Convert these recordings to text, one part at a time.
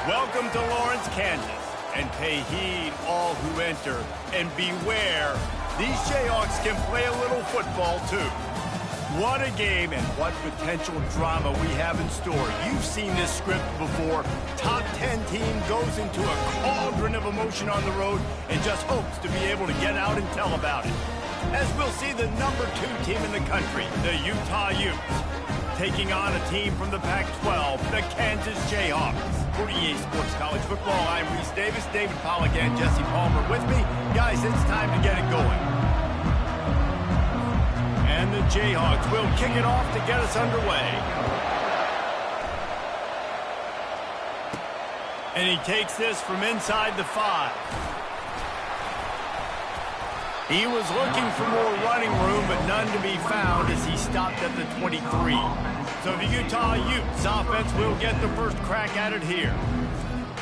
Welcome to Lawrence, Kansas, and pay heed all who enter, and beware, these Jayhawks can play a little football too. What a game and what potential drama we have in store. You've seen this script before. Top 10 team goes into a cauldron of emotion on the road and just hopes to be able to get out and tell about it. As we'll see the number 2 team in the country, the Utah Utes, taking on a team from the Pac-12, the Kansas Jayhawks. For EA Sports College Football, I'm Reese Davis, David Pollack, and Jesse Palmer with me. Guys, it's time to get it going. And the Jayhawks will kick it off to get us underway. And he takes this from inside the 5. He was looking for more running room, but none to be found as he stopped at the 23. So the Utah Utes offense will get the first crack at it here.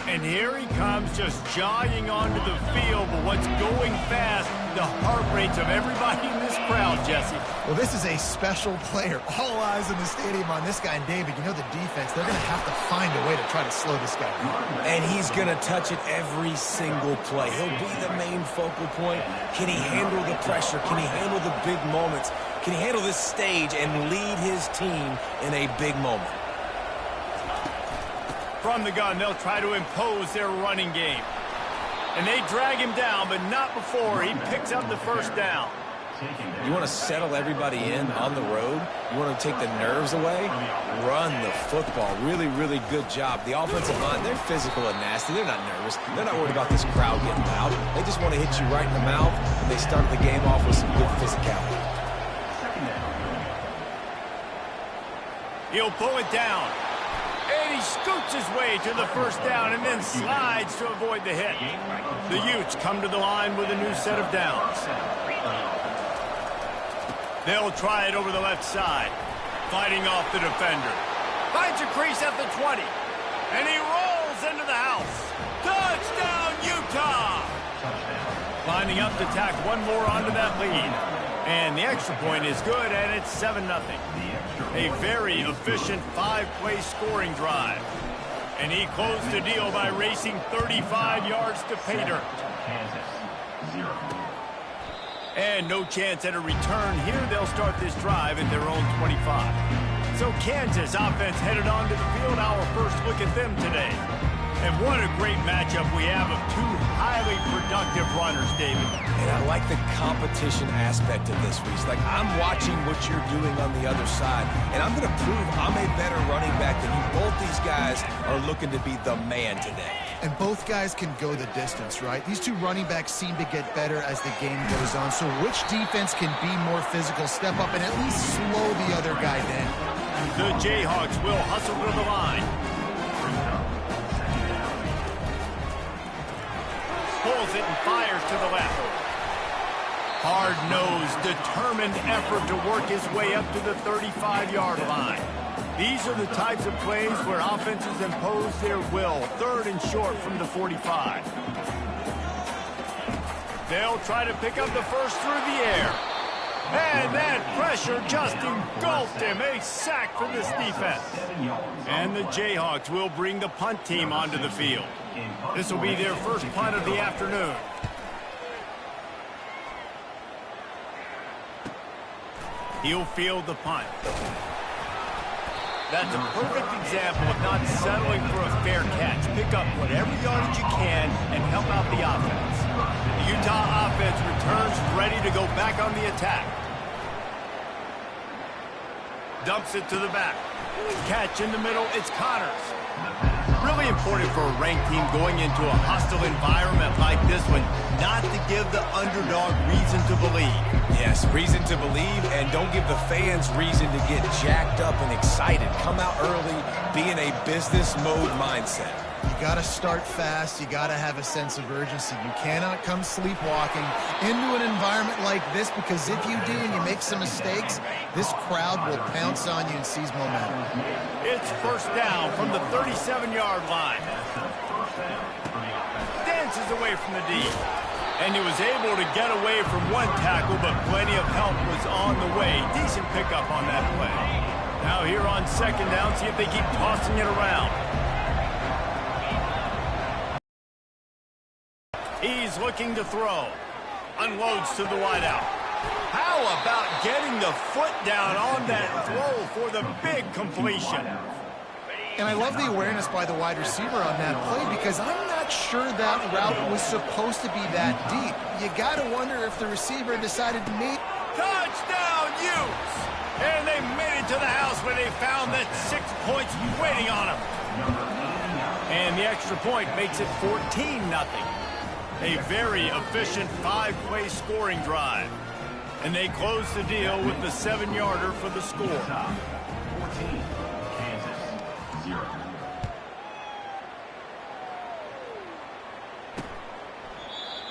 And here he comes, just jogging onto the field, but what's going fast, the heart rates of everybody in this crowd, Jesse. Well, this is a special player. All eyes in the stadium on this guy. And David, you know the defense, they're going to have to find a way to try to slow this guy down. And he's going to touch it every single play. He'll be the main focal point. Can he handle the pressure? Can he handle the big moments? Can he handle this stage and lead his team in a big moment? From the gun, they'll try to impose their running game. And they drag him down, but not before he picks up the first down. You want to settle everybody in on the road? You want to take the nerves away? Run the football. Really, really good job. The offensive line, they're physical and nasty. They're not nervous. They're not worried about this crowd getting loud. They just want to hit you right in the mouth, and they started the game off with some good physicality. He'll pull it down. And he scoots his way to the first down and then slides to avoid the hit. The Utes come to the line with a new set of downs. They'll try it over the left side. Fighting off the defender. Finds a crease at the 20. And he rolls into the house. Touchdown, Utah! Lining up to tack one more onto that lead. And the extra point is good, and it's 7-0. A very efficient 5-play scoring drive. And he closed the deal by racing 35 yards to pay dirt. And no chance at a return here. They'll start this drive at their own 25. So Kansas offense headed onto the field. Our first look at them today. And what a great matchup we have of 2 highly productive runners, David. And I like the competition aspect of this, Reese. Like, I'm watching what you're doing on the other side, and I'm going to prove I'm a better running back than you. Both these guys are looking to be the man today. And both guys can go the distance, right? These 2 running backs seem to get better as the game goes on. So which defense can be more physical, step up, and at least slow the other guy down? The Jayhawks will hustle to the line. Pulls it and fires to the left. Hard-nosed, determined effort to work his way up to the 35-yard line. These are the types of plays where offenses impose their will. 3rd and short from the 45. They'll try to pick up the first through the air. And that pressure just engulfed him. A sack for this defense. And the Jayhawks will bring the punt team onto the field. This will be their first punt of the afternoon. He'll field the punt. That's a perfect example of not settling for a fair catch. Pick up whatever yardage you can and help out the offense. The Utah offense returns ready to go back on the attack. Dumps it to the back. Catch in the middle, it's Connors. Really important for a ranked team going into a hostile environment like this one, not to give the underdog reason to believe. Yes, reason to believe, and don't give the fans reason to get jacked up and excited. Come out early, be in a business mode mindset. You got to start fast. You got to have a sense of urgency. You cannot come sleepwalking into an environment like this, because if you do and you make some mistakes, this crowd will pounce on you and seize momentum. It's first down from the 37-yard line. Dances away from the D. And he was able to get away from one tackle, but plenty of help was on the way. Decent pickup on that play. Now here on second down, see if they keep tossing it around. He's looking to throw. Unloads to the wideout. How about getting the foot down on that throw for the big completion? And I love the awareness by the wide receiver on that play because I'm not sure that route was supposed to be that deep. You got to wonder if the receiver decided to meet. Touchdown, Utes! And they made it to the house where they found that 6 points waiting on them. And the extra point makes it 14-0. A very efficient 5-play scoring drive. And they close the deal with the 7-yarder for the score. 14, Kansas, 0.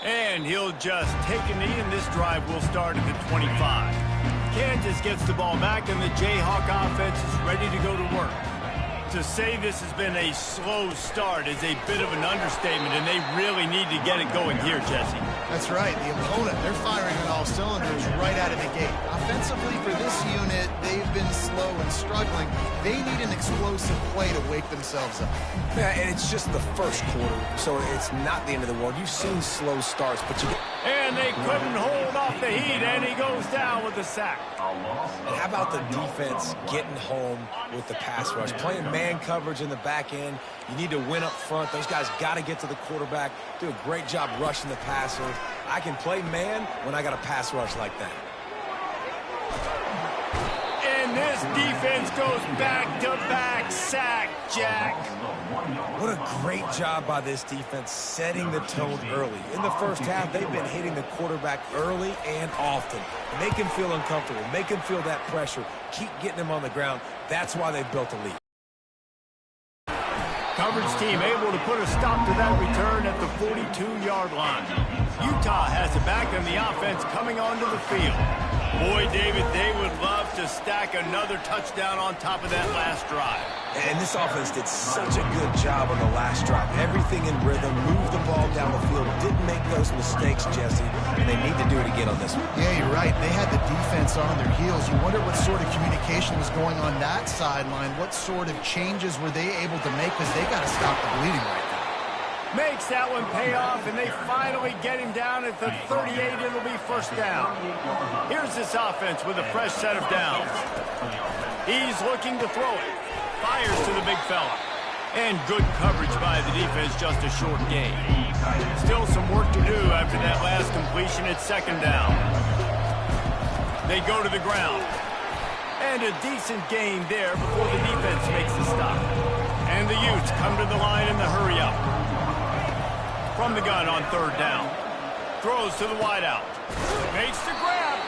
And he'll just take a knee, and this drive will start at the 25. Kansas gets the ball back, and the Jayhawk offense is ready to go to work. To say this has been a slow start is a bit of an understatement, and they really need to get it going here, Jesse. That's right. The opponent, they're firing on all cylinders right out of the gate. Offensively, for this unit, they've been slow and struggling. They need an explosive play to wake themselves up. Yeah, and it's just the first quarter, so it's not the end of the world. You've seen slow starts, but you get... And they couldn't hold off the heat, and he goes down with a sack. And how about the defense getting home with the pass rush? Playing man coverage in the back end. You need to win up front. Those guys got to get to the quarterback, do a great job rushing the passer. I can play man when I got a pass rush like that. And this defense goes back-to-back sack, Jack. What a great job by this defense setting the tone early. In the first half, they've been hitting the quarterback early and often. Make him feel uncomfortable. Make him feel that pressure. Keep getting him on the ground. That's why they've built a lead. Coverage team able to put a stop to that return at the 42-yard line. Utah has it back, and the offense coming onto the field. Boy, David, they would love to stack another touchdown on top of that last drive. And this offense did such a good job on the last drive. Everything in rhythm, moved the ball down the field, didn't make those mistakes, Jesse, and they need to do it again on this one. Yeah, you're right. They had the defense on their heels. You wonder what sort of communication was going on that sideline. What sort of changes were they able to make, because they got to stop the bleeding right now. Makes that one pay off, and they finally get him down at the 38. It'll be first down. Here's this offense with a fresh set of downs. He's looking to throw it. Fires to the big fella. And good coverage by the defense, just a short gain. Still some work to do after that last completion at second down. They go to the ground. And a decent gain there before the defense makes the stop. And the Utes come to the line in the hurry-up. From the gun on third down. Throws to the wideout. Makes the grab.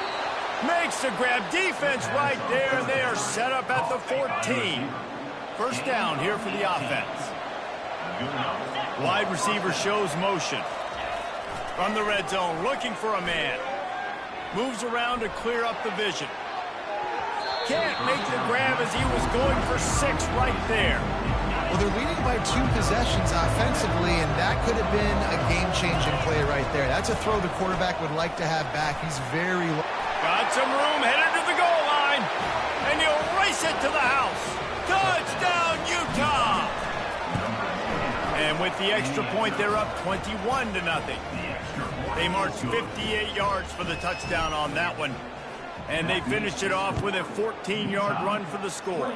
Makes the grab. Defense right there. They are set up at the 14. First down here for the offense. Wide receiver shows motion. From the red zone, looking for a man. Moves around to clear up the vision. Can't make the grab as he was going for 6 right there. Well, they're leading by 2 possessions offensively, and that could have been a game-changing play right there. That's a throw the quarterback would like to have back. He's very low. Got some room, headed to the goal line, and he'll race it to the house. Touchdown, Utah! And with the extra point, they're up 21-0. They marched 58 yards for the touchdown on that one, and they finished it off with a 14-yard run for the score.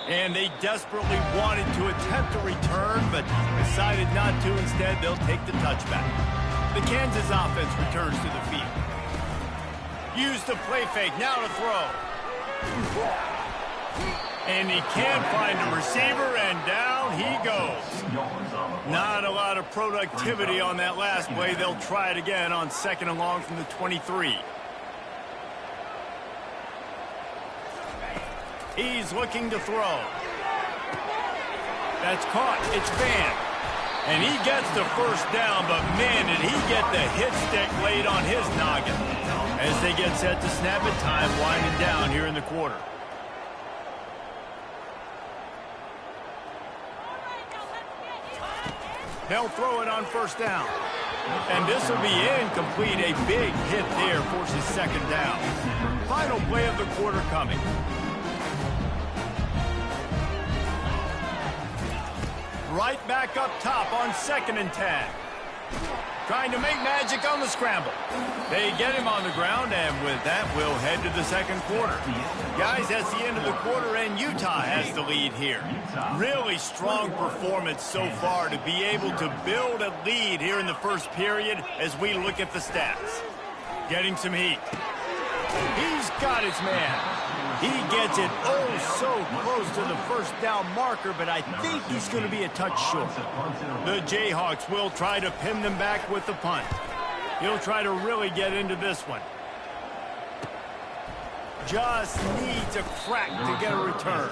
And they desperately wanted to attempt a return, but decided not to. Instead, they'll take the touchback. The Kansas offense returns to the field. Use the play fake, now to throw. And he can't find a receiver, and down he goes. Not a lot of productivity on that last play. They'll try it again on second and long from the 23. He's looking to throw. That's caught. It's Van. And he gets the first down, but man, did he get the hit stick laid on his noggin. As they get set to snap it, time winding down here in the quarter. They'll throw it on first down. And this will be incomplete. A big hit there forces second down. Final play of the quarter coming. right back up top on 2nd and 10. Trying to make magic on the scramble. They get him on the ground, and with that, we'll head to the second quarter. Guys, that's the end of the quarter, and Utah has the lead here. Really strong performance so far to be able to build a lead here in the first period as we look at the stats. Getting some heat. He's got his man. He gets it so close to the first down marker, but I think he's going to be a touch short. The Jayhawks will try to pin them back with the punt. He'll try to really get into this one. Just needs a crack to get a return.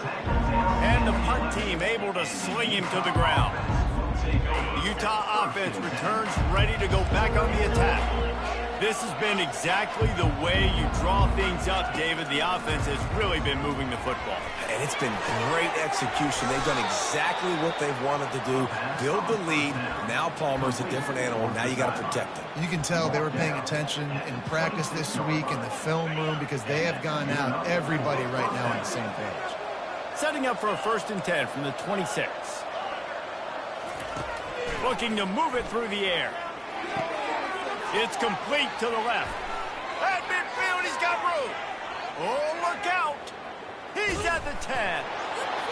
And the punt team able to sling him to the ground. The Utah offense returns ready to go back on the attack. This has been exactly the way you draw things up, David. The offense has really been moving the football. And it's been great execution. They've done exactly what they've wanted to do. Build the lead. Now Palmer's a different animal. Now you got to protect him. You can tell they were paying attention in practice this week in the film room because they have gone out, everybody right now on the same page. Setting up for a 1st and 10 from the 26. Looking to move it through the air. It's complete to the left. At midfield, he's got room. Oh, look out. He's at the 10.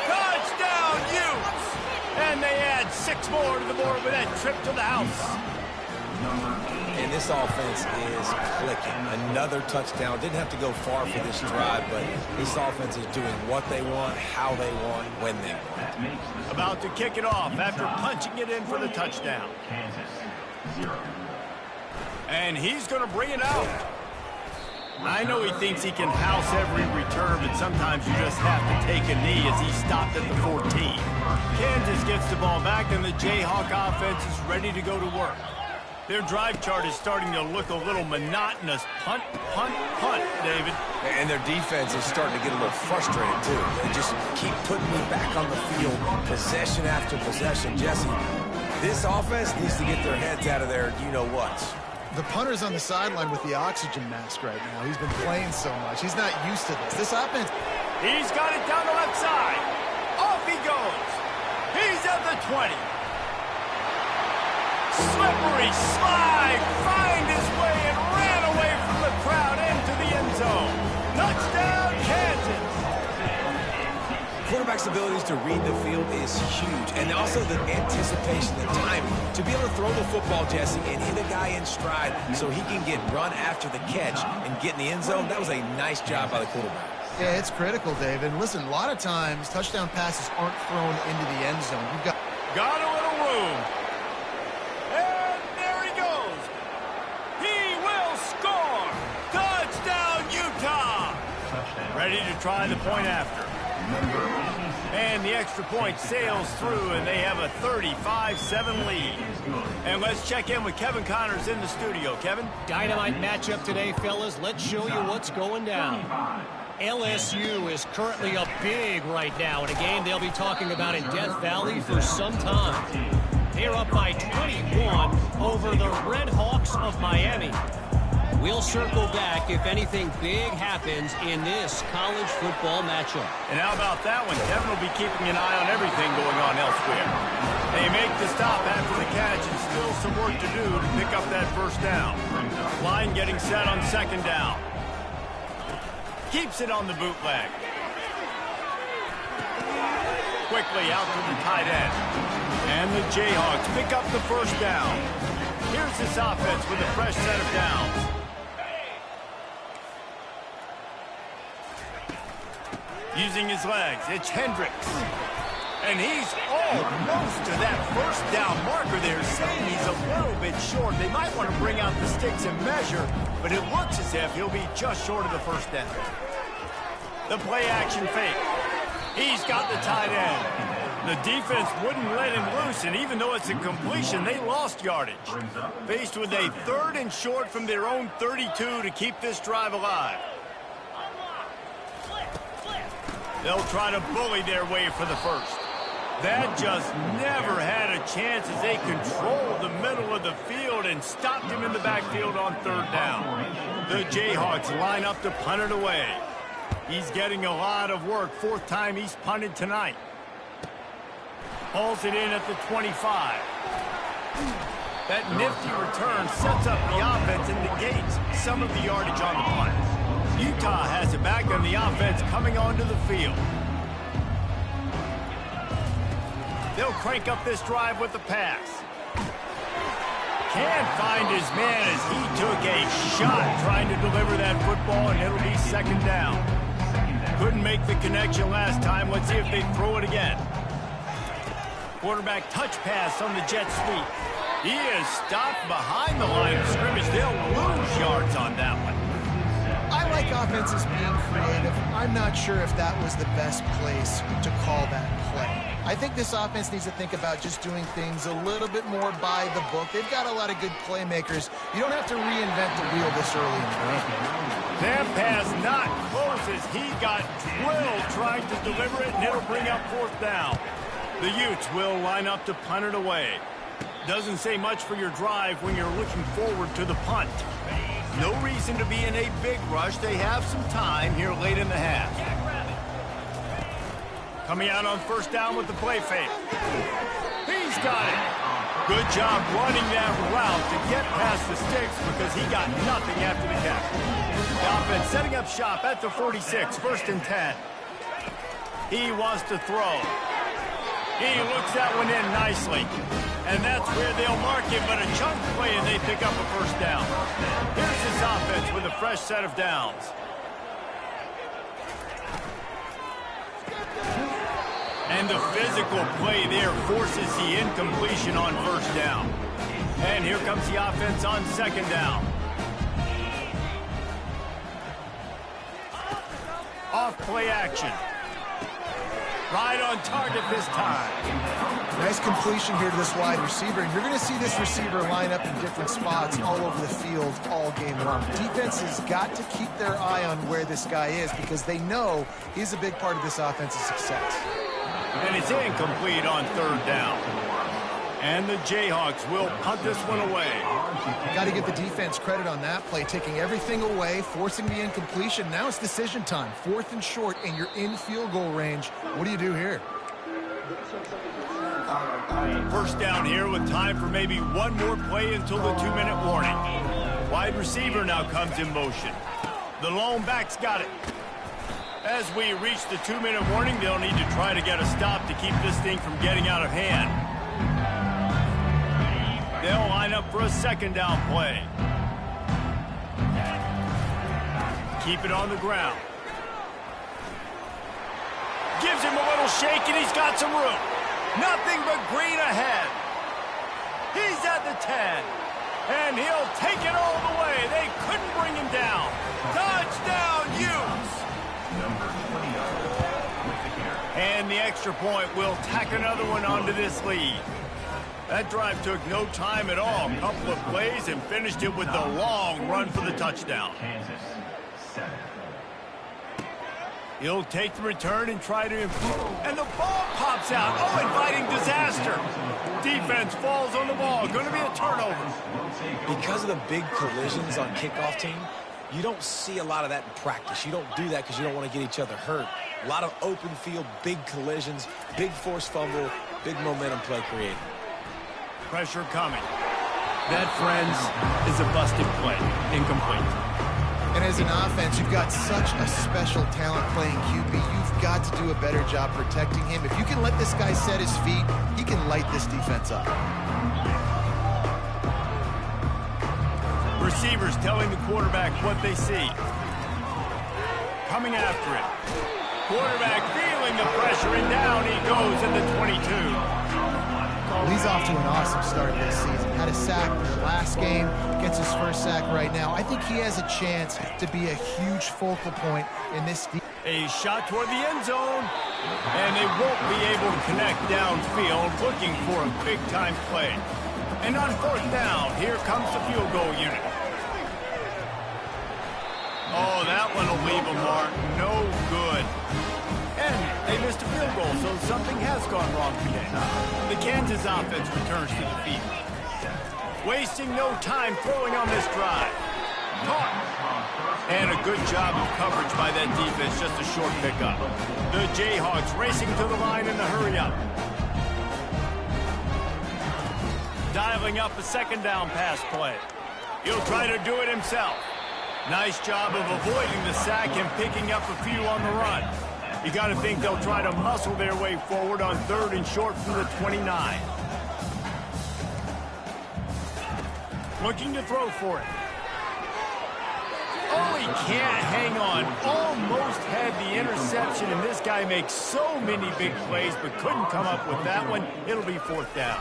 Touchdown, Utes. And they add 6 more to the board with that trip to the house. And this offense is clicking. Another touchdown. Didn't have to go far for this drive, but this offense is doing what they want, how they want, when they want. About to kick it off after punching it in for the touchdown. And he's going to bring it out. I know he thinks he can house every return, but sometimes you just have to take a knee as he stopped at the 14. Kansas gets the ball back, and the Jayhawk offense is ready to go to work. Their drive chart is starting to look a little monotonous. Punt, punt, punt, David. And their defense is starting to get a little frustrated, too. They just keep putting me back on the field, possession after possession. Jesse, this offense needs to get their heads out of there, you-know-what. The punter's on the sideline with the oxygen mask right now. He's been playing so much. He's not used to this. This offense... He's got it down the left side. Off he goes. He's at the 20. Slippery slide. Find his way and ran away from the crowd into the end zone. Touchdown, Kansas. Quarterback's abilities to read the field is huge, and also the anticipation, the timing. To be able to throw the football, Jesse, and hit a guy in stride so he can get run after the catch and get in the end zone, that was a nice job by the quarterback. Yeah, it's critical, David. Listen, a lot of times touchdown passes aren't thrown into the end zone. You've got a little room. And there he goes. He will score. Touchdown, Utah. Ready to try the point after. And the extra point sails through, and they have a 35-7 lead. And let's check in with Kevin Connors in the studio. Kevin? Dynamite matchup today, fellas. Let's show you what's going down. LSU is currently up big right now in a game they'll be talking about in Death Valley for some time. They're up by 21 over the Red Hawks of Miami. We'll circle back if anything big happens in this college football matchup. And how about that one? Kevin will be keeping an eye on everything going on elsewhere. They make the stop after the catch, and still some work to do to pick up that first down. Line getting set on 2nd down. Keeps it on the bootleg. Quickly out to the tight end. And the Jayhawks pick up the first down. Here's this offense with a fresh set of downs. Using his legs, it's Hendricks. And he's almost to that first down marker there, saying he's a little bit short. They might want to bring out the sticks and measure, but it looks as if he'll be just short of the first down. The play action fake. He's got the tight end. The defense wouldn't let him loose, and even though it's a completion, they lost yardage. Faced with a 3rd and short from their own 32 to keep this drive alive. They'll try to bully their way for the first. That just never had a chance as they controlled the middle of the field and stopped him in the backfield on 3rd down. The Jayhawks line up to punt it away. He's getting a lot of work. 4th time he's punted tonight. Pulls it in at the 25. That nifty return sets up the offense and negates some of the yardage on the punt. Utah has it back on the offense coming onto the field. They'll crank up this drive with the pass. Can't find his man as he took a shot trying to deliver that football, and it'll be second down. Couldn't make the connection last time. Let's see if they throw it again. Quarterback touch pass on the jet sweep. He is stopped behind the line of scrimmage. They'll lose yards on that one. I like offenses being creative. I'm not sure if that was the best place to call that play. I think this offense needs to think about just doing things a little bit more by the book. They've got a lot of good playmakers. You don't have to reinvent the wheel this early in the game. That pass not close as he got drilled trying to deliver it, and it'll bring up fourth down. The Utes will line up to punt it away. Doesn't say much for your drive when you're looking forward to the punt. No reason to be in a big rush. They have some time here late in the half. Coming out on first down with the play fake. He's got it. Good job running that route to get past the sticks because he got nothing after the catch. The offense setting up shop at the 46, first and 10. He wants to throw. He looks that one in nicely. And that's where they'll mark him, but a chunk play and they pick up a first down. Here's his offense with a fresh set of downs. And the physical play there forces the incompletion on first down. And here comes the offense on second down. Off play action. Right on target this time. Nice completion here to this wide receiver. And you're going to see this receiver line up in different spots all over the field all game long. Defense has got to keep their eye on where this guy is because they know he's a big part of this offense's success. And it's incomplete on third down. And the Jayhawks will punt this one away. Got to give the defense credit on that play, taking everything away, forcing the incompletion. Now it's decision time. Fourth and short, and you're in field goal range. What do you do here? First down here with time for maybe one more play until the 2-minute warning. Wide receiver now comes in motion. The lone back's got it. As we reach the 2-minute warning, they'll need to try to get a stop to keep this thing from getting out of hand. They'll line up for a second down play. Keep it on the ground. Gives him a little shake, and he's got some room. Nothing but green ahead. He's at the 10. And he'll take it all the way. They couldn't bring him down. Touchdown, Utes! And the extra point will tack another one onto this lead. That drive took no time at all. A couple of plays and finished it with the long run for the touchdown. He'll take the return and try to improve. And the ball pops out. Oh, inviting disaster. Defense falls on the ball. Going to be a turnover. Because of the big collisions on kickoff team, you don't see a lot of that in practice. You don't do that because you don't want to get each other hurt. A lot of open field, big collisions, big forced fumble, big momentum play created. Pressure coming. That, friends, is a busted play. Incomplete. And as an offense, you've got such a special talent playing QB. You've got to do a better job protecting him. If you can let this guy set his feet, he can light this defense up. Receivers telling the quarterback what they see. Coming after it. Quarterback feeling the pressure, and down he goes at the 22. Well, he's off to an awesome start this season. Had a sack in the last game, gets his first sack right now. I think he has a chance to be a huge focal point in this. A shot toward the end zone, and they won't be able to connect downfield, looking for a big-time play. And on fourth down, here comes the field goal unit. Oh, that one will leave a mark. No good. And they missed a field goal, so something has gone wrong today. The Kansas offense returns to the field. Wasting no time throwing on this drive. Caught. And a good job of coverage by that defense, just a short pickup. The Jayhawks racing to the line in the hurry up. dialing up a second down pass play. He'll try to do it himself. Nice job of avoiding the sack and picking up a few on the run. You got to think they'll try to muscle their way forward on 3rd and short from the 29. Looking to throw for it. Oh, he can't hang on. Almost had the interception, and this guy makes so many big plays, but couldn't come up with that one. It'll be 4th down.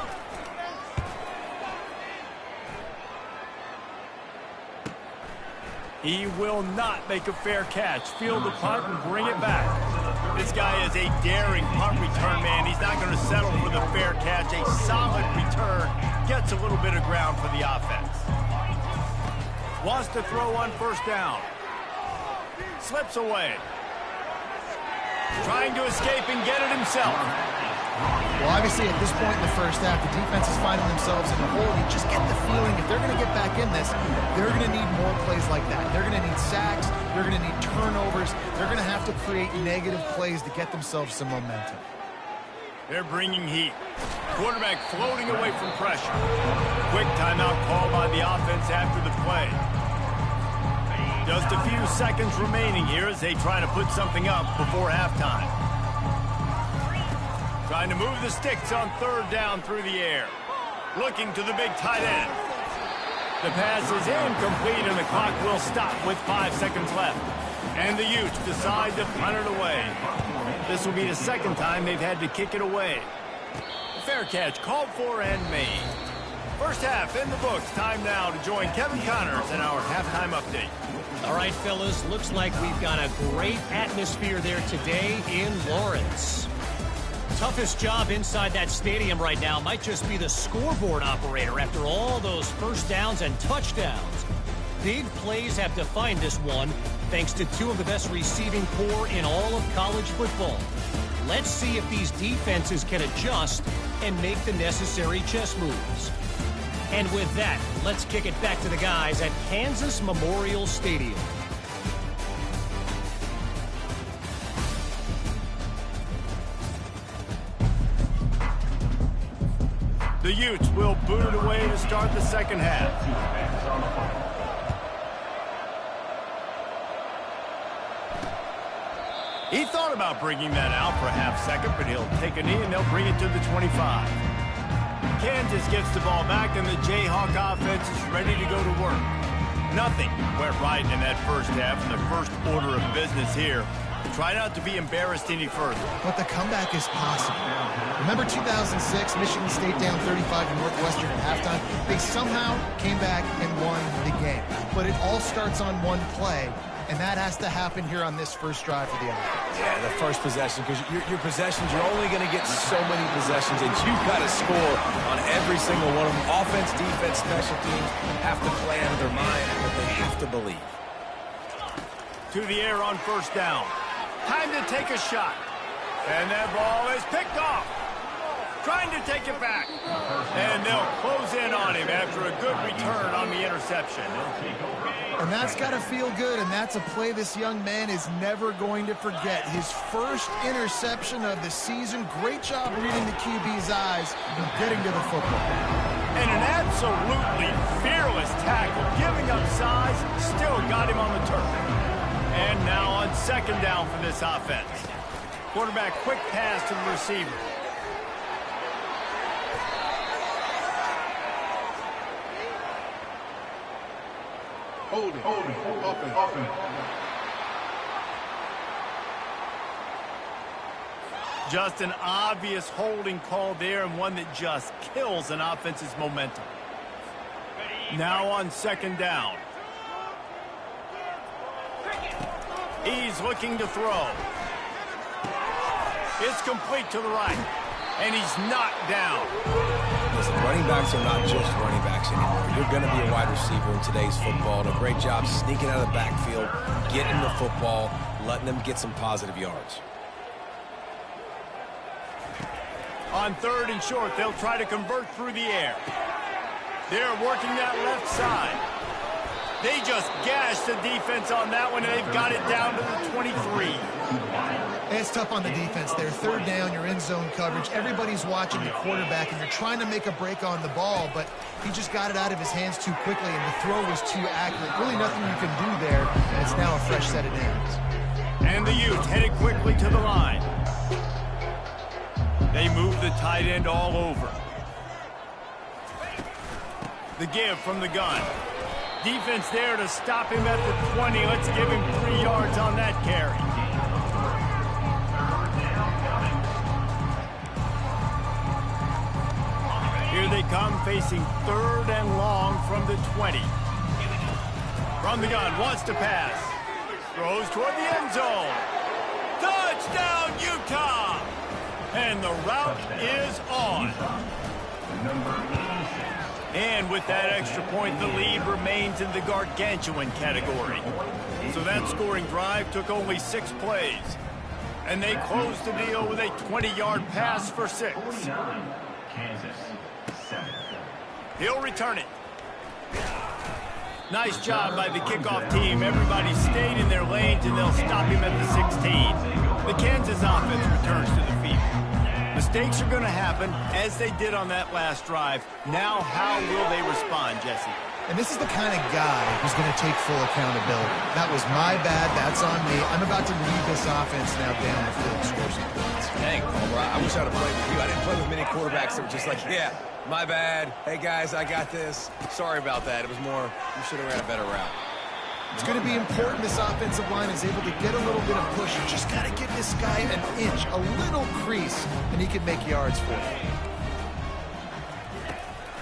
He will not make a fair catch. Field the punt and bring it back. This guy is a daring punt return man. He's not going to settle for the fair catch. A solid return. Gets a little bit of ground for the offense. Wants to throw on 1st down. Slips away. Trying to escape and get it himself. Well, obviously, at this point in the first half, the defense is finding themselves in the hole. You just get the feeling if they're going to get back in this, they're going to need more plays like that. They're going to need sacks. They're going to need turnovers. They're going to have to create negative plays to get themselves some momentum. They're bringing heat. Quarterback floating away from pressure. Quick timeout call by the offense after the play. Just a few seconds remaining here as they try to put something up before halftime. Trying to move the sticks on 3rd down through the air. Looking to the big tight end. The pass is incomplete and the clock will stop with 5 seconds left. And the Utes decide to punt it away. This will be the 2nd time they've had to kick it away. Fair catch called for and made. First half in the books. Time now to join Kevin Connors in our halftime update. All right, fellas, looks like we've got a great atmosphere there today in Lawrence. Toughest job inside that stadium right now might just be the scoreboard operator after all those 1st downs and touchdowns. Big plays have defined this one, thanks to 2 of the best receiving corps in all of college football. Let's see if these defenses can adjust and make the necessary chess moves. And with that, let's kick it back to the guys at Kansas Memorial Stadium. The Utes will boot it away to start the 2nd half. He thought about bringing that out for a half-second, but he'll take a knee and they'll bring it to the 25. Kansas gets the ball back and the Jayhawk offense is ready to go to work. Nothing went right in that first half, and the first order of business here. Try not to be embarrassed any further. But the comeback is possible. Remember 2006, Michigan State down 35 to Northwestern at halftime? They somehow came back and won the game. But it all starts on one play, and that has to happen here on this first drive for the offense. Yeah, the first possession, because your possessions, you're only going to get so many possessions, and you've got to score on every single one of them. Offense, defense, special teams have to play out of their mind, but they have to believe. To the air on 1st down. Time to take a shot. And that ball is picked off. Trying to take it back. And they'll close in on him after a good return on the interception. And that's got to feel good, and that's a play this young man is never going to forget. His first interception of the season. Great job reading the QB's eyes and getting to the football. And an absolutely fearless tackle. Giving up size, still got him on the turf. And now on 2nd down for this offense. Quarterback quick pass to the receiver. Hold it, open. Just an obvious holding call there, and one that just kills an offense's momentum. Now on 2nd down. He's looking to throw. It's complete to the right. And he's knocked down. Listen, running backs are not just running backs anymore. You're going to be a wide receiver in today's football. And a great job sneaking out of the backfield, getting the football, letting them get some positive yards. On 3rd and short, they'll try to convert through the air. They're working that left side. They just gashed the defense on that one, and they've got it down to the 23. It's tough on the defense there. Third down, you're in zone coverage. Everybody's watching the quarterback, and you're trying to make a break on the ball, but he just got it out of his hands too quickly, and the throw was too accurate. Really nothing you can do there, and it's now a fresh set of downs. And the Utes headed quickly to the line. They move the tight end all over. The give from the gun. Defense there to stop him at the 20. Let's give him 3 yards on that carry. Here they come, facing 3rd and long from the 20. From the gun, wants to pass. Throws toward the end zone. Touchdown, Utah! And the route is on. And with that extra point, the lead remains in the gargantuan category. So that scoring drive took only 6 plays. And they closed the deal with a 20-yard pass for 6. He'll return it. Nice job by the kickoff team. Everybody stayed in their lanes, and they'll stop him at the 16. The Kansas offense returns to the field. Mistakes are going to happen, as they did on that last drive. Now, how will they respond, Jesse? And this is the kind of guy who's going to take full accountability. That was my bad. That's on me. I'm about to lead this offense now down the field and score some points. Dang, Palmer, I wish I'd have played with you. I didn't play with many quarterbacks that were just like, yeah, my bad. Hey, guys, I got this. Sorry about that. It was more, you should have ran a better route. It's going to be important this offensive line is able to get a little bit of push. You just got to give this guy an inch, a little crease, and he can make yards for you.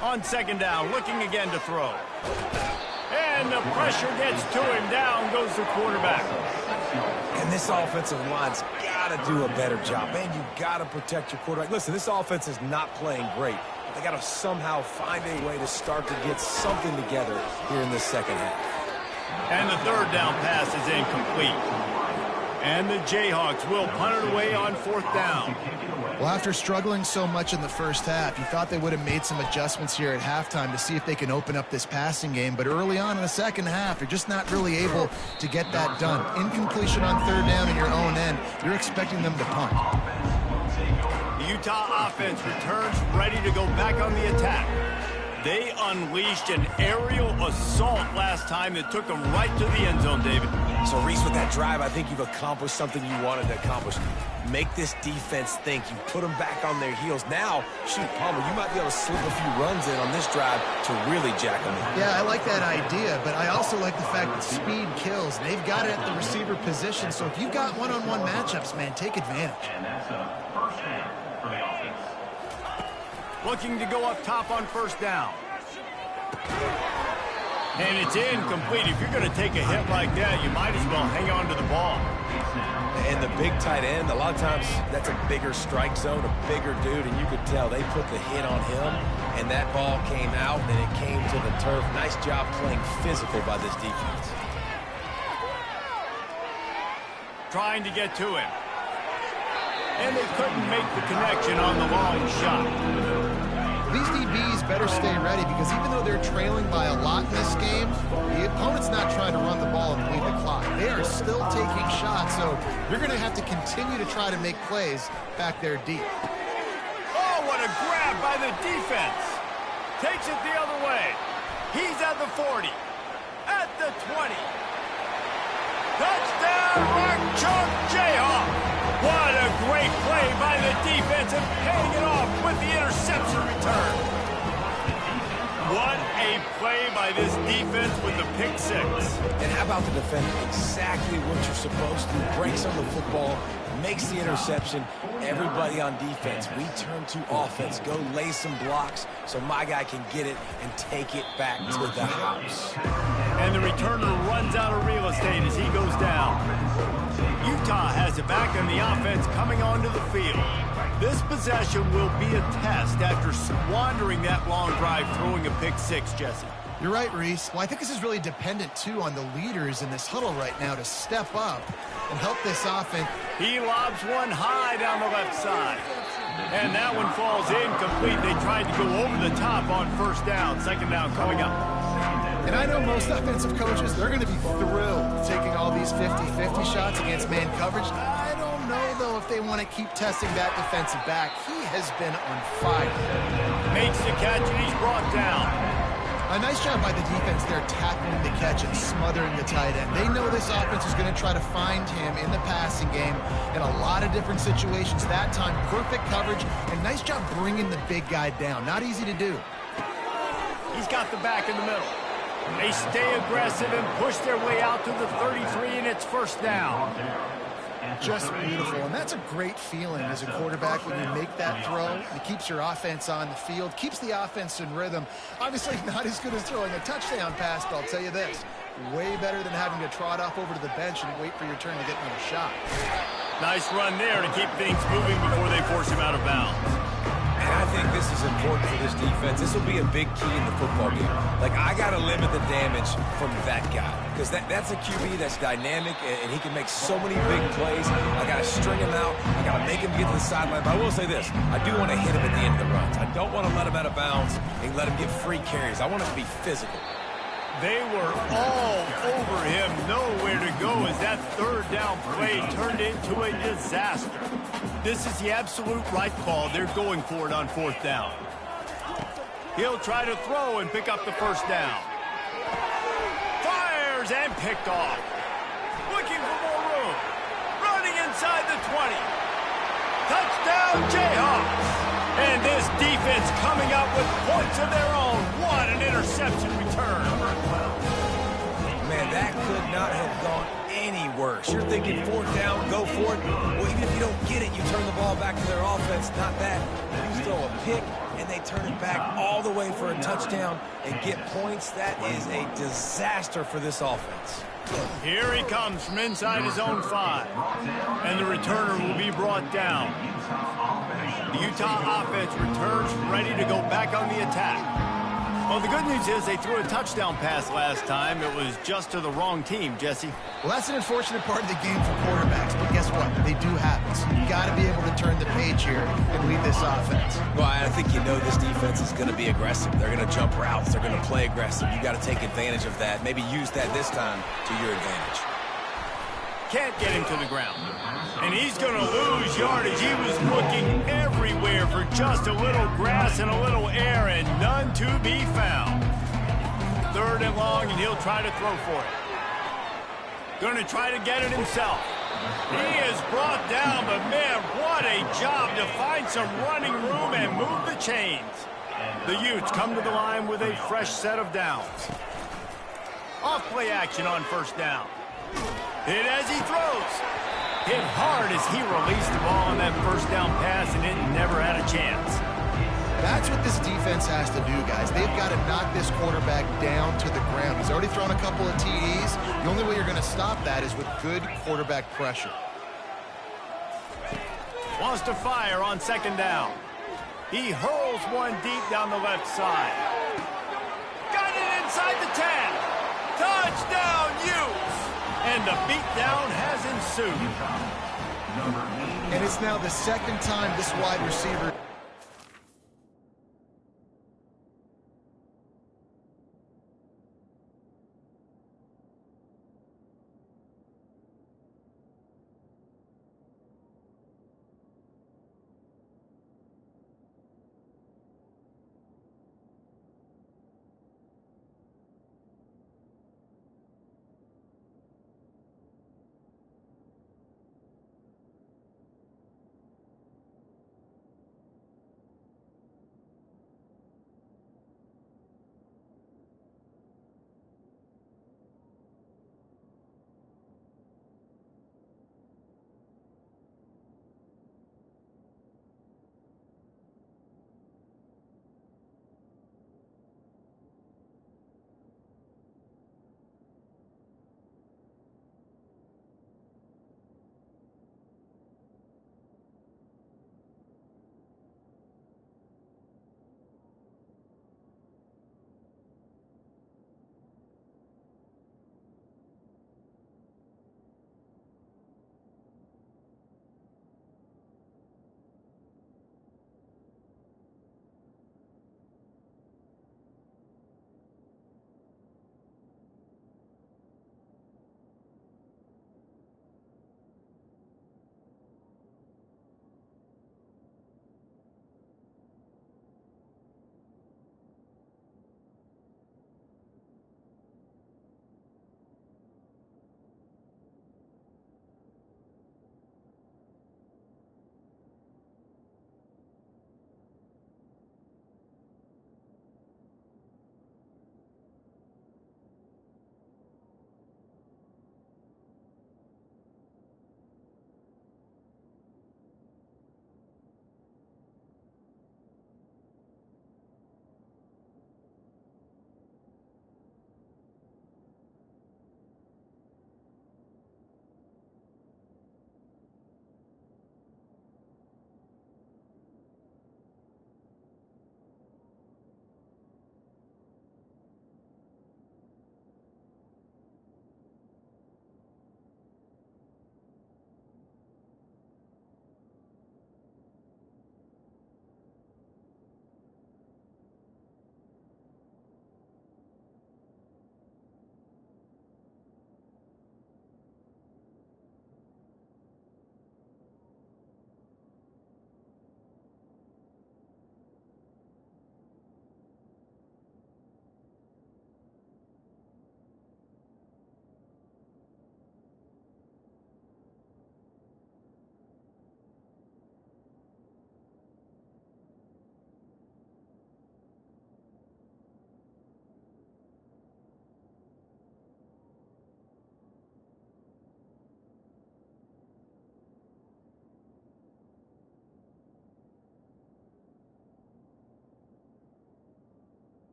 On 2nd down, looking again to throw. And the pressure gets to him. Down goes the quarterback. And this offensive line's got to do a better job. Man, you got to protect your quarterback. Listen, this offense is not playing great. They got to somehow find a way to start to get something together here in the second half. And the 3rd down pass is incomplete. And the Jayhawks will punt it away on 4th down. Well, after struggling so much in the first half, you thought they would have made some adjustments here at halftime to see if they can open up this passing game. But early on in the second half, they're just not really able to get that done. Incompletion on 3rd down in your own end. You're expecting them to punt. The Utah offense returns ready to go back on the attack. They unleashed an aerial assault last time that took them right to the end zone, David. So, Reese, with that drive, I think you've accomplished something you wanted to accomplish. Make this defense think. You put them back on their heels. Now, shoot, Palmer, you might be able to slip a few runs in on this drive to really jack them in. Yeah, I like that idea, but I also like the fact that speed kills. They've got it at the receiver position, so if you've got one-on-one matchups, man, take advantage. And that's a first down for the offense. Looking to go up top on 1st down. And it's incomplete. If you're going to take a hit like that, you might as well hang on to the ball. And the big tight end, a lot of times that's a bigger strike zone, a bigger dude, and you could tell they put the hit on him, and that ball came out, and it came to the turf. Nice job playing physical by this defense. Trying to get to him. And they couldn't make the connection on the long shot. These DBs better stay ready because even though they're trailing by a lot in this game, the opponent's not trying to run the ball and bleed the clock. They are still taking shots, so you're going to have to continue to try to make plays back there deep. Oh, what a grab by the defense. Takes it the other way. He's at the 40. At the 20. Touchdown, Mark Chunk Jayhawk. What a great play by the defense and paying it off with the interception return. What a play by this defense with the pick 6. And how about the defender? Exactly what you're supposed to. Breaks on the football, makes the interception. Everybody on defense, we turn to offense. Go lay some blocks so my guy can get it and take it back to the house. And the returner runs out of real estate as he goes down. Utah has it back and the offense coming onto the field. This possession will be a test after squandering that long drive throwing a pick 6, Jesse. You're right, Reese. Well, I think this is really dependent, too, on the leaders in this huddle right now to step up and help this offense. He lobs one high down the left side. And that one falls incomplete. They tried to go over the top on 1st down. 2nd down coming up. And I know most offensive coaches, they're going to be thrilled taking all these 50-50 shots against man coverage. I don't know, though, if they want to keep testing that defensive back. He has been on fire. Makes the catch, and he's brought down. A nice job by the defense there tackling the catch and smothering the tight end. They know this offense is going to try to find him in the passing game in a lot of different situations. That time, perfect coverage, and nice job bringing the big guy down. Not easy to do. He's got the back in the middle. They stay aggressive and push their way out to the 33, and it's first down. Just beautiful, and that's a great feeling as a quarterback when you make that throw. It keeps your offense on the field, keeps the offense in rhythm. Obviously not as good as throwing a touchdown pass, but I'll tell you this, way better than having to trot off over to the bench and wait for your turn to get another shot. Nice run there to keep things moving before they force him out of bounds. And I think this is important for this defense. This will be a big key in the football game. Like, I got to limit the damage from that guy because that's a QB that's dynamic, and he can make so many big plays. I got to string him out. I got to make him get to the sideline. But I will say this. I do want to hit him at the end of the runs. I don't want to let him out of bounds and let him get free carries. I want him to be physical. They were all over him, nowhere to go as that third down play turned into a disaster. This is the absolute right call. They're going for it on fourth down. He'll try to throw and pick up the first down. Fires and picked off. Looking for more room. Running inside the 20. Touchdown, Jayhawks. And this defense coming up with points of their own. What an interception return. Man, that could not have gone any worse. You're thinking fourth down, go for it. Well, even if you don't get it, you turn the ball back to their offense. Not that. You throw a pick, and they turn it back all the way for a touchdown and get points. That is a disaster for this offense. Here he comes from inside his own 5. And the returner will be brought down. The Utah offense returns ready to go back on the attack. Well, the good news is they threw a touchdown pass last time. It was just to the wrong team, Jesse. Well, that's an unfortunate part of the game for quarterbacks, but guess what? They do happen. So you got to be able to turn the page here and lead this offense. Well, I think you know this defense is going to be aggressive. They're going to jump routes. They're going to play aggressive. You got to take advantage of that. Maybe use that this time to your advantage. Can't get him to the ground. And he's going to lose yardage. He was looking everywhere for just a little grass and a little air, and none to be found. Third and long, and he'll try to throw for it. Going to try to get it himself. He is brought down, but man, what a job to find some running room and move the chains. The Utes come to the line with a fresh set of downs. Off play action on first down. Hit as he throws. Hit hard as he released the ball on that first down pass, and it never had a chance. That's what this defense has to do, guys. They've got to knock this quarterback down to the ground. He's already thrown a couple of TDs. The only way you're going to stop that is with good quarterback pressure. Wants to fire on second down. He hurls one deep down the left side. Got it inside the 10. Touchdown, Utes! And the beatdown has ensued. And it's now the second time this wide receiver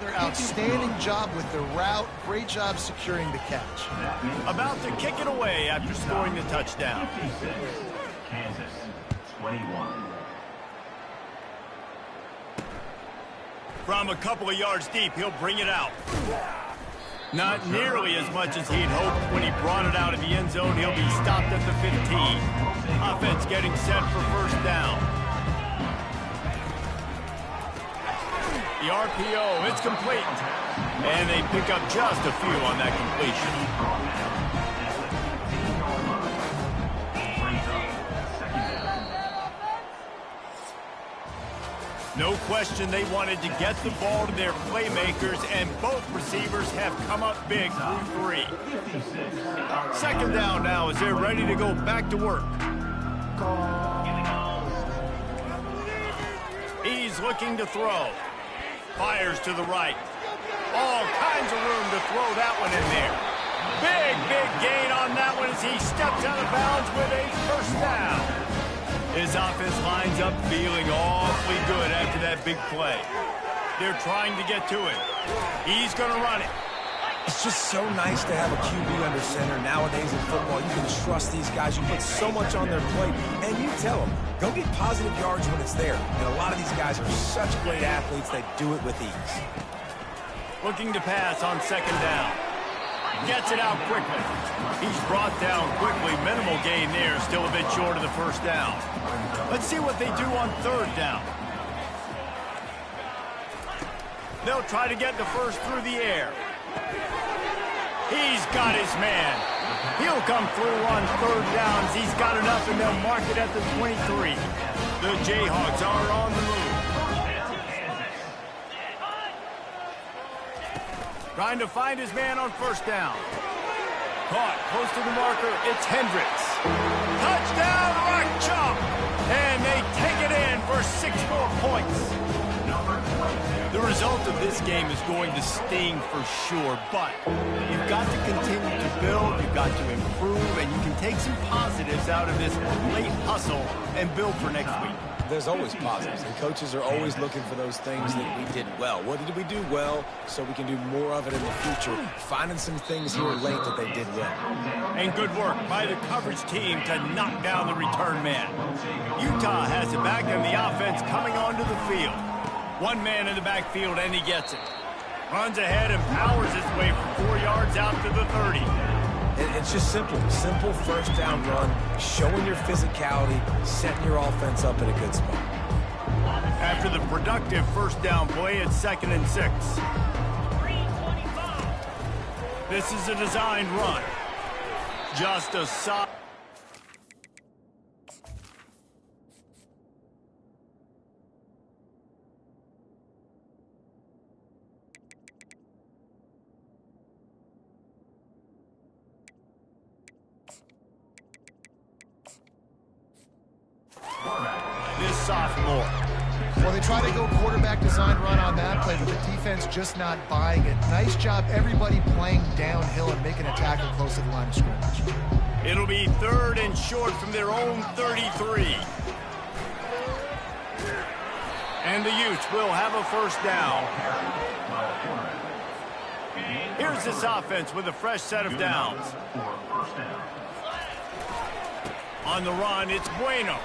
Butler, outstanding job with the route. Great job securing the catch. About to kick it away after scoring the touchdown. Kansas, 21. From a couple of yards deep, he'll bring it out. Not nearly as much as he'd hoped when he brought it out of the end zone. He'll be stopped at the 15. Offense getting set for first down. The RPO, it's complete. And they pick up just a few on that completion. No question they wanted to get the ball to their playmakers, and both receivers have come up big through 3. Second down now as they're ready to go back to work. He's looking to throw. Fires to the right. All kinds of room to throw that one in there. Big gain on that one as he steps out of bounds with a first down. His offense lines up feeling awfully good after that big play. They're trying to get to it. He's going to run it. It's just so nice to have a QB under center. Nowadays in football, you can trust these guys. You put so much on their plate, and you tell them, go get positive yards when it's there. And a lot of these guys are such great athletes, they do it with ease. Looking to pass on second down. Gets it out quickly. He's brought down quickly. Minimal gain there. Still a bit short of the first down. Let's see what they do on third down. They'll try to get the first through the air. He's got his man. He'll come through on third downs. He's got enough, and they'll mark it at the 23. The Jayhawks are on the move. Trying to find his man on first down. Caught close to the marker. It's Hendricks. Touchdown, Rock Chalk. And they take it in for 6 more points. The result of this game is going to sting for sure, but you've got to continue to build, you've got to improve, and you can take some positives out of this late hustle and build for next week. There's always positives, and coaches are always looking for those things that we did well. What did we do well so we can do more of it in the future? Finding some things here late that they did well. And good work by the coverage team to knock down the return man. Utah has it back, and the offense coming onto the field. One man in the backfield, and he gets it. Runs ahead and powers his way for 4 yards out to the 30. It's just simple first down run, showing your physicality, setting your offense up in a good spot. After the productive first down play, it's 2nd and 6. This is a designed run. Just a solid. This sophomore. Well, they try to go quarterback design run on that play, but the defense just not buying it. Nice job, everybody playing downhill and making a tackle close to the line of scrimmage. It'll be 3rd and short from their own 33. And the Utes will have a first down. Here's this offense with a fresh set of downs. On the run, it's Bueno.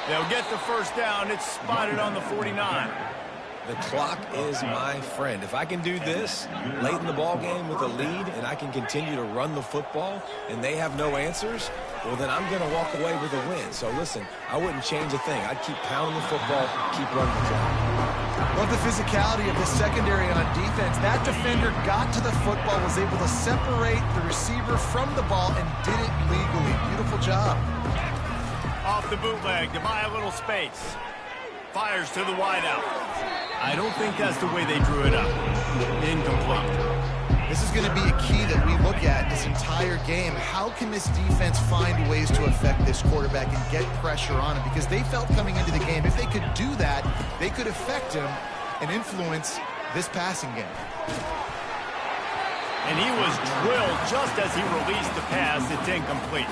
They'll get the first down. It's spotted on the 49. The clock is my friend. If I can do this late in the ball game with a lead and I can continue to run the football and they have no answers, well, then I'm going to walk away with a win. So, listen, I wouldn't change a thing. I'd keep pounding the football, keep running the clock. Love the physicality of the secondary on defense. That defender got to the football, was able to separate the receiver from the ball, and did it legally. Beautiful job. Off the bootleg to buy a little space. Fires to the wideout. I don't think that's the way they drew it up. Incomplete. This is going to be a key that we look at this entire game. How can this defense find ways to affect this quarterback and get pressure on him? Because they felt coming into the game, if they could do that, they could affect him and influence this passing game. And he was drilled just as he released the pass. It's incomplete.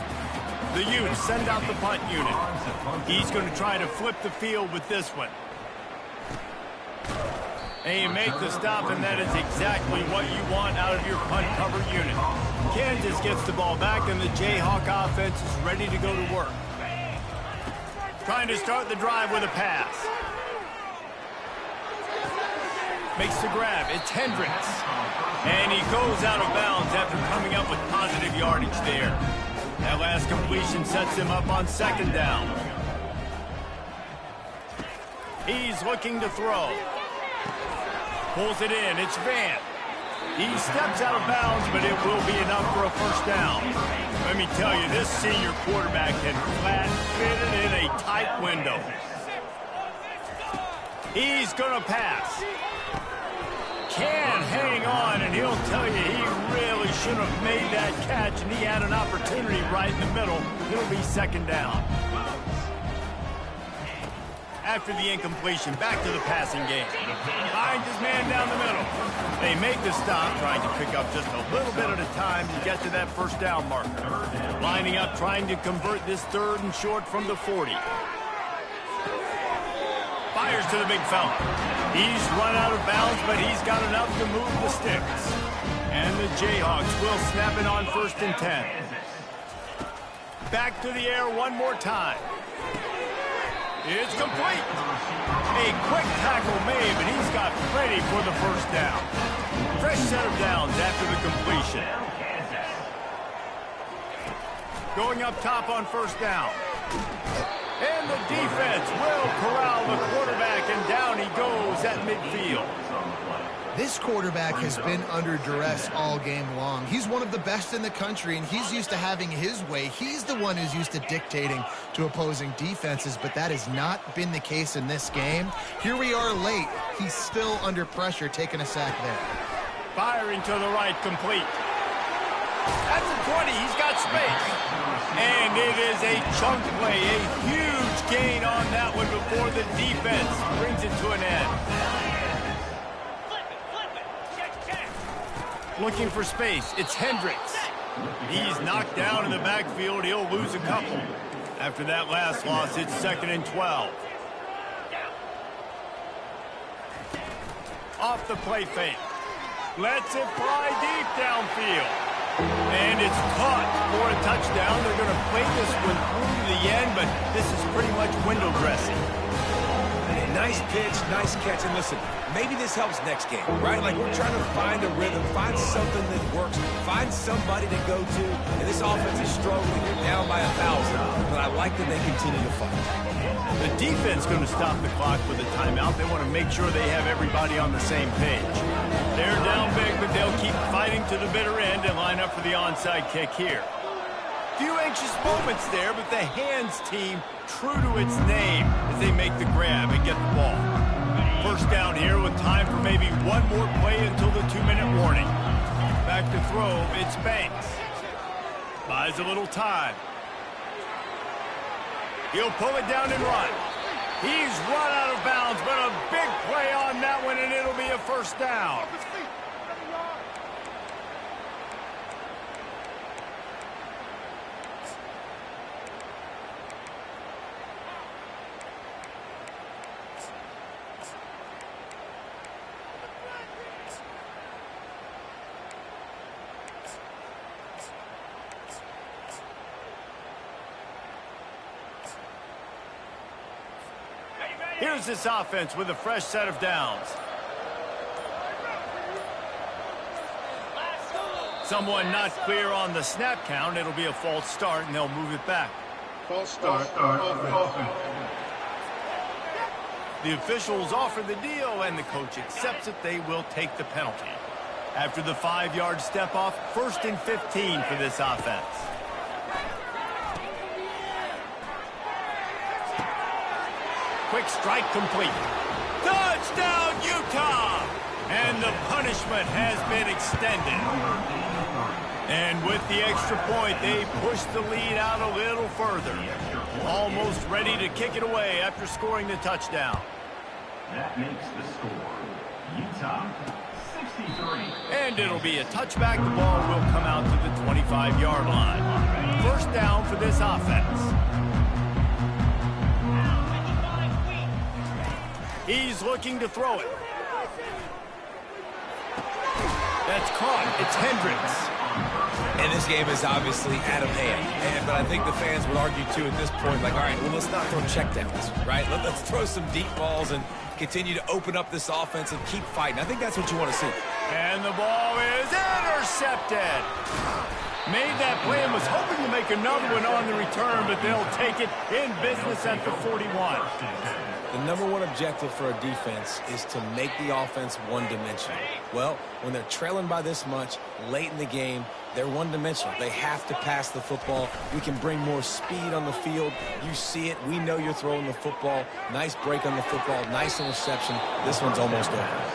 The Utes send out the punt unit. He's going to try to flip the field with this one. And you make the stop, and that is exactly what you want out of your punt cover unit. Kansas gets the ball back, and the Jayhawk offense is ready to go to work. Trying to start the drive with a pass. Makes the grab. It's Hendricks. And he goes out of bounds after coming up with positive yardage there. That last completion sets him up on second down. He's looking to throw. Pulls it in. It's Van. He steps out of bounds, but it will be enough for a first down. Let me tell you, this senior quarterback can flat fit it in a tight window. He's going to pass. Can hang on, and he'll tell you he really should have made that catch, and he had an opportunity right in the middle. It'll be second down. After the incompletion, back to the passing game. Finds his man down the middle. They make the stop, trying to pick up just a little bit at a time to get to that first down marker. Lining up, trying to convert this third and short from the 40. Fires to the big fella. He's run out of bounds, but he's got enough to move the sticks. And the Jayhawks will snap it on 1st and 10. Back to the air one more time. It's complete. A quick tackle made, but he's got plenty for the first down. Fresh set of downs after the completion. Going up top on first down. And the defense will corral the quarterback, and down he goes at midfield. This quarterback has been under duress all game long. He's one of the best in the country, and he's used to having his way. He's the one who's used to dictating to opposing defenses, but that has not been the case in this game. Here we are late. He's still under pressure, taking a sack there. Firing to the right, complete. That's a 20. He's got space. And it is a chunk play, a huge gain on that one before the defense brings it to an end. Looking for space. It's Hendricks. He's knocked down in the backfield. He'll lose a couple. After that last loss, it's 2nd and 12. Off the play fake. Lets it fly deep downfield. And it's caught for a touchdown. They're going to play this one through to the end, but this is pretty much window dressing. Nice pitch, nice catch. And listen, maybe this helps next game, right? Like, we're trying to find a rhythm, find something that works, find somebody to go to. And this offense is struggling. They're down by 1,000, but I like that they continue to fight. The defense going to stop the clock with a timeout. They want to make sure they have everybody on the same page. They're down big, but they'll keep fighting to the bitter end and line up for the onside kick here. Few anxious moments there, but the hands team true to its name as they make the grab and get the ball. First down here with time for maybe one more play until the 2-minute warning. Back to throw, it's Banks. Buys a little time. He'll pull it down and run. He's run out of bounds, but a big play on that one, and it'll be a first down. Here's this offense with a fresh set of downs. Someone not clear on the snap count. It'll be a false start, and they'll move it back. False start. Offense. The officials offer the deal, and the coach accepts it. They will take the penalty. After the 5-yard step off, 1st and 15 for this offense. Quick strike complete. Touchdown, Utah! And the punishment has been extended. And with the extra point, they push the lead out a little further. Almost ready to kick it away after scoring the touchdown. That makes the score Utah 63. And it'll be a touchback. The ball will come out to the 25-yard line. First down for this offense. He's looking to throw it. That's caught. It's Hendricks. And this game is obviously out of hand. But I think the fans would argue, too, at this point, like, all right, well, let's not throw checkdowns, right? Let's throw some deep balls and continue to open up this offense and keep fighting. I think that's what you want to see. And the ball is intercepted. Made that play and was hoping to make another one on the return, but they'll take it in business at the 41. The number one objective for a defense is to make the offense one-dimensional. Well, when they're trailing by this much late in the game, they're one-dimensional. They have to pass the football. We can bring more speed on the field. You see it. We know you're throwing the football. Nice break on the football. Nice interception. This one's almost over.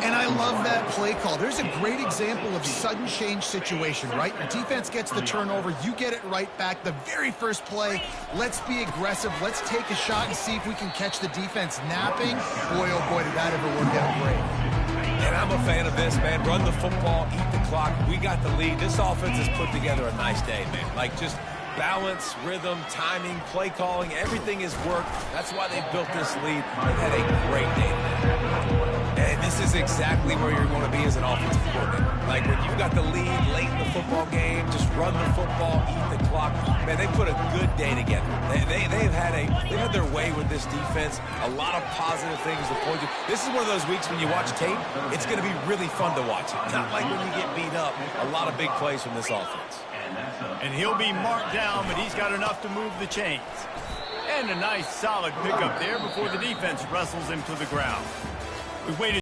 And I love that play call. There's a great example of sudden change situation, right? Your defense gets the turnover. You get it right back. The very first play, let's be aggressive. Let's take a shot and see if we can catch the defense napping. Boy, oh boy, did that ever work out great. And I'm a fan of this, man. Run the football, eat the clock. We got the lead. This offense has put together a nice day, man. Like, just balance, rhythm, timing, play calling, everything has worked. That's why they built this lead. They've had a great day today. And this is exactly where you're going to be as an offensive coordinator. Like, when you've got the lead late in the football game, just run the football, eat the clock. Man, they put a good day together. They've had their way with this defense. A lot of positive things to point to. This is one of those weeks when you watch tape, it's going to be really fun to watch. Not like when you get beat up. A lot of big plays from this offense. And he'll be marked down, but he's got enough to move the chains. And a nice solid pickup there before the defense wrestles him to the ground. We waited